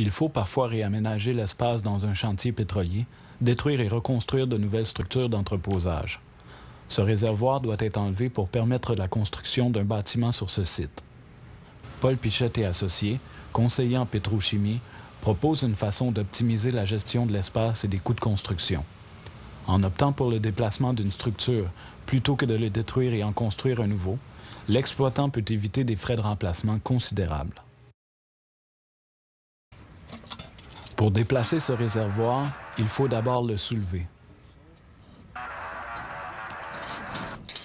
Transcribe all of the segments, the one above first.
il faut parfois réaménager l'espace dans un chantier pétrolier, détruire et reconstruire de nouvelles structures d'entreposage. Ce réservoir doit être enlevé pour permettre la construction d'un bâtiment sur ce site. Paul Pichette et associés, conseillers en pétrochimie, proposent une façon d'optimiser la gestion de l'espace et des coûts de construction. En optant pour le déplacement d'une structure plutôt que de le détruire et en construire un nouveau, l'exploitant peut éviter des frais de remplacement considérables. Pour déplacer ce réservoir, il faut d'abord le soulever.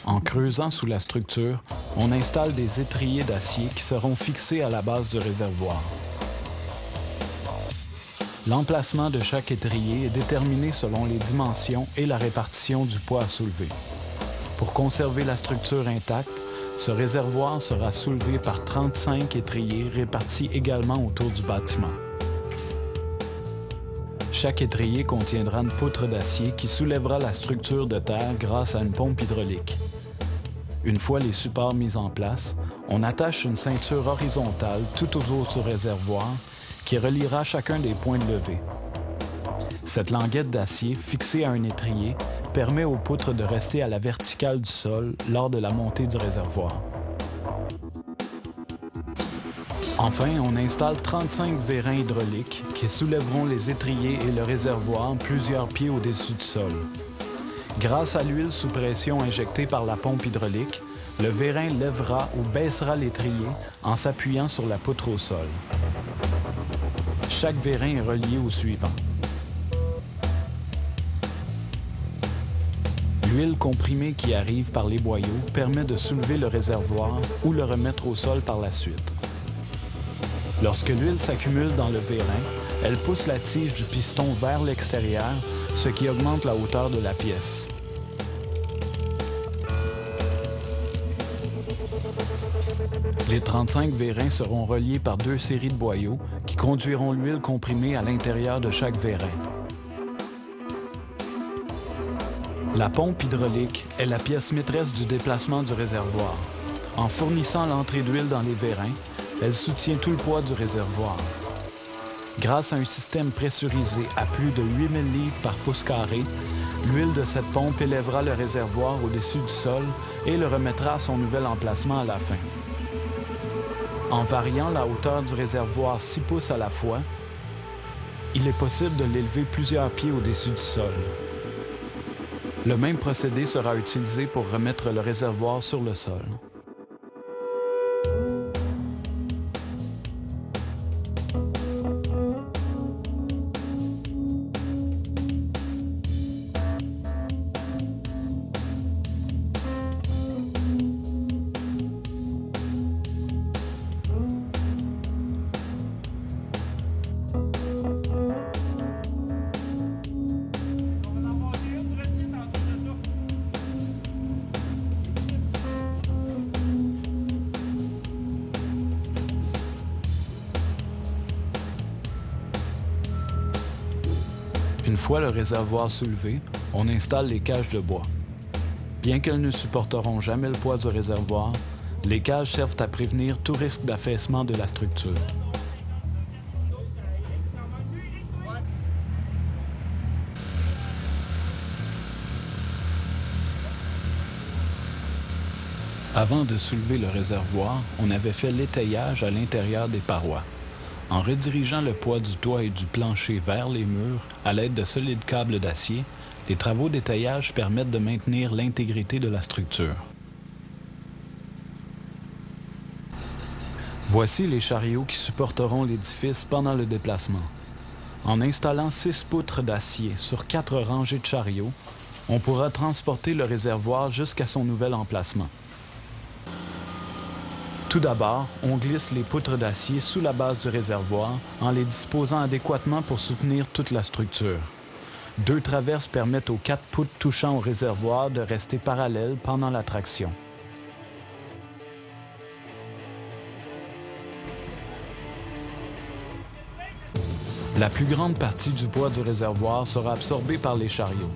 En creusant sous la structure, on installe des étriers d'acier qui seront fixés à la base du réservoir. L'emplacement de chaque étrier est déterminé selon les dimensions et la répartition du poids à soulever. Pour conserver la structure intacte, ce réservoir sera soulevé par 35 étriers répartis également autour du bâtiment. Chaque étrier contiendra une poutre d'acier qui soulèvera la structure de terre grâce à une pompe hydraulique. Une fois les supports mis en place, on attache une ceinture horizontale tout autour du réservoir qui reliera chacun des points de levée. Cette languette d'acier fixée à un étrier permet aux poutres de rester à la verticale du sol lors de la montée du réservoir. Enfin, on installe 35 vérins hydrauliques qui soulèveront les étriers et le réservoir plusieurs pieds au-dessus du sol. Grâce à l'huile sous pression injectée par la pompe hydraulique, le vérin lèvera ou baissera l'étrier en s'appuyant sur la poutre au sol. Chaque vérin est relié au suivant. L'huile comprimée qui arrive par les boyaux permet de soulever le réservoir ou le remettre au sol par la suite. Lorsque l'huile s'accumule dans le vérin, elle pousse la tige du piston vers l'extérieur, ce qui augmente la hauteur de la pièce. Les 35 vérins seront reliés par 2 séries de boyaux qui conduiront l'huile comprimée à l'intérieur de chaque vérin. La pompe hydraulique est la pièce maîtresse du déplacement du réservoir. En fournissant l'entrée d'huile dans les vérins, elle soutient tout le poids du réservoir. Grâce à un système pressurisé à plus de 8000 livres par pouce carré, l'huile de cette pompe élèvera le réservoir au-dessus du sol et le remettra à son nouvel emplacement à la fin. En variant la hauteur du réservoir 6 pouces à la fois, il est possible de l'élever plusieurs pieds au-dessus du sol. Le même procédé sera utilisé pour remettre le réservoir sur le sol. Une fois le réservoir soulevé, on installe les cages de bois. Bien qu'elles ne supporteront jamais le poids du réservoir, les cages servent à prévenir tout risque d'affaissement de la structure. Avant de soulever le réservoir, on avait fait l'étayage à l'intérieur des parois. En redirigeant le poids du toit et du plancher vers les murs à l'aide de solides câbles d'acier, les travaux d'étayage permettent de maintenir l'intégrité de la structure. Voici les chariots qui supporteront l'édifice pendant le déplacement. En installant 6 poutres d'acier sur 4 rangées de chariots, on pourra transporter le réservoir jusqu'à son nouvel emplacement. Tout d'abord, on glisse les poutres d'acier sous la base du réservoir en les disposant adéquatement pour soutenir toute la structure. 2 traverses permettent aux 4 poutres touchant au réservoir de rester parallèles pendant la traction. La plus grande partie du poids du réservoir sera absorbée par les chariots.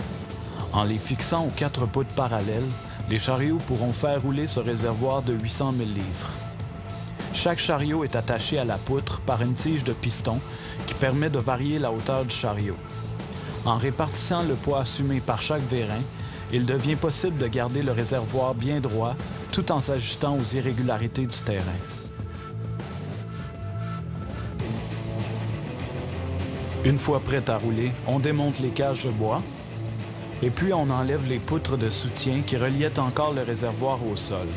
En les fixant aux 4 poutres parallèles, les chariots pourront faire rouler ce réservoir de 800 000 livres. Chaque chariot est attaché à la poutre par une tige de piston qui permet de varier la hauteur du chariot. En répartissant le poids assumé par chaque vérin, il devient possible de garder le réservoir bien droit tout en s'ajustant aux irrégularités du terrain. Une fois prêt à rouler, on démonte les cages de bois et puis on enlève les poutres de soutien qui reliaient encore le réservoir au sol.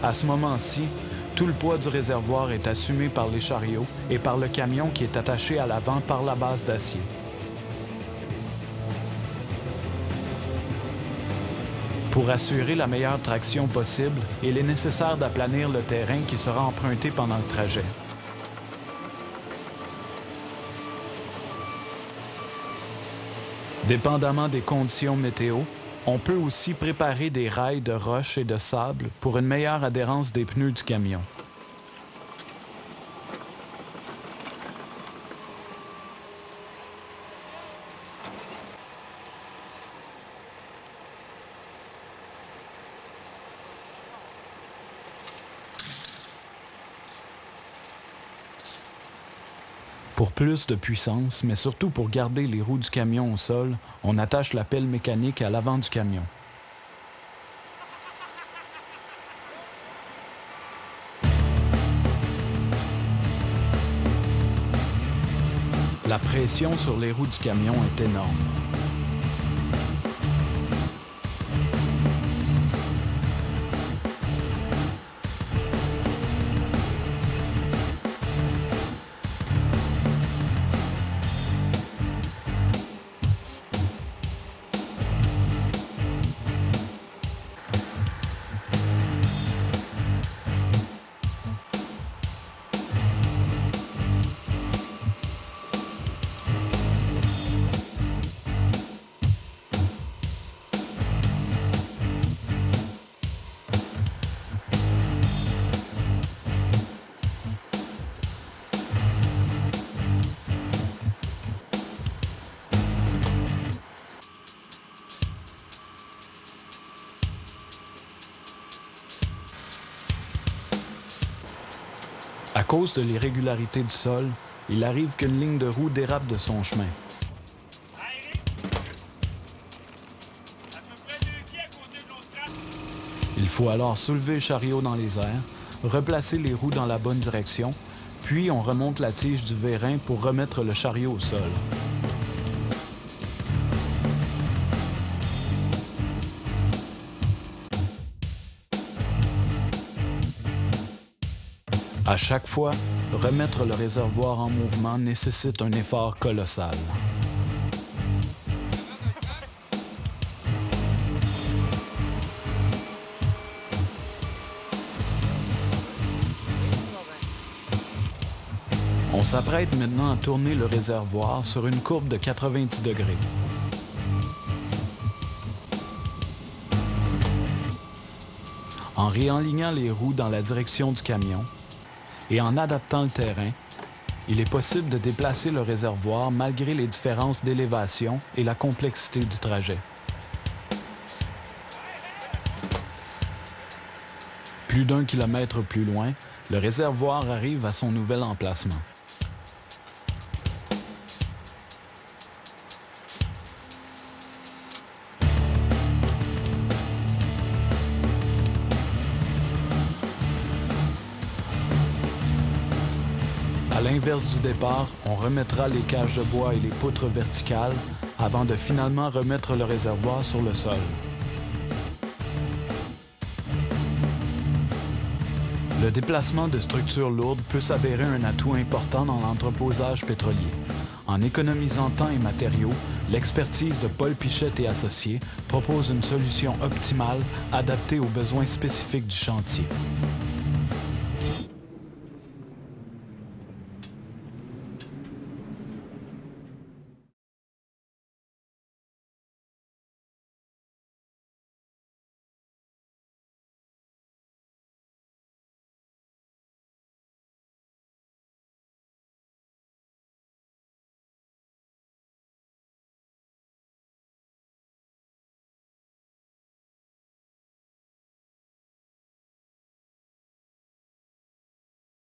À ce moment-ci, tout le poids du réservoir est assumé par les chariots et par le camion qui est attaché à l'avant par la base d'acier. Pour assurer la meilleure traction possible, il est nécessaire d'aplanir le terrain qui sera emprunté pendant le trajet. Dépendamment des conditions météo, on peut aussi préparer des rails de roche et de sable pour une meilleure adhérence des pneus du camion. Pour plus de puissance, mais surtout pour garder les roues du camion au sol, on attache la pelle mécanique à l'avant du camion. La pression sur les roues du camion est énorme. À cause de l'irrégularité du sol, il arrive qu'une ligne de roue dérape de son chemin. Il faut alors soulever le chariot dans les airs, replacer les roues dans la bonne direction, puis on remonte la tige du vérin pour remettre le chariot au sol. À chaque fois, remettre le réservoir en mouvement nécessite un effort colossal. On s'apprête maintenant à tourner le réservoir sur une courbe de 90 degrés. En réalignant les roues dans la direction du camion, et en adaptant le terrain, il est possible de déplacer le réservoir malgré les différences d'élévation et la complexité du trajet. Plus d'1 kilomètre plus loin, le réservoir arrive à son nouvel emplacement. À l'inverse du départ, on remettra les cages de bois et les poutres verticales avant de finalement remettre le réservoir sur le sol. Le déplacement de structures lourdes peut s'avérer un atout important dans l'entreposage pétrolier. En économisant temps et matériaux, l'expertise de Paul Pichette et Associés propose une solution optimale adaptée aux besoins spécifiques du chantier.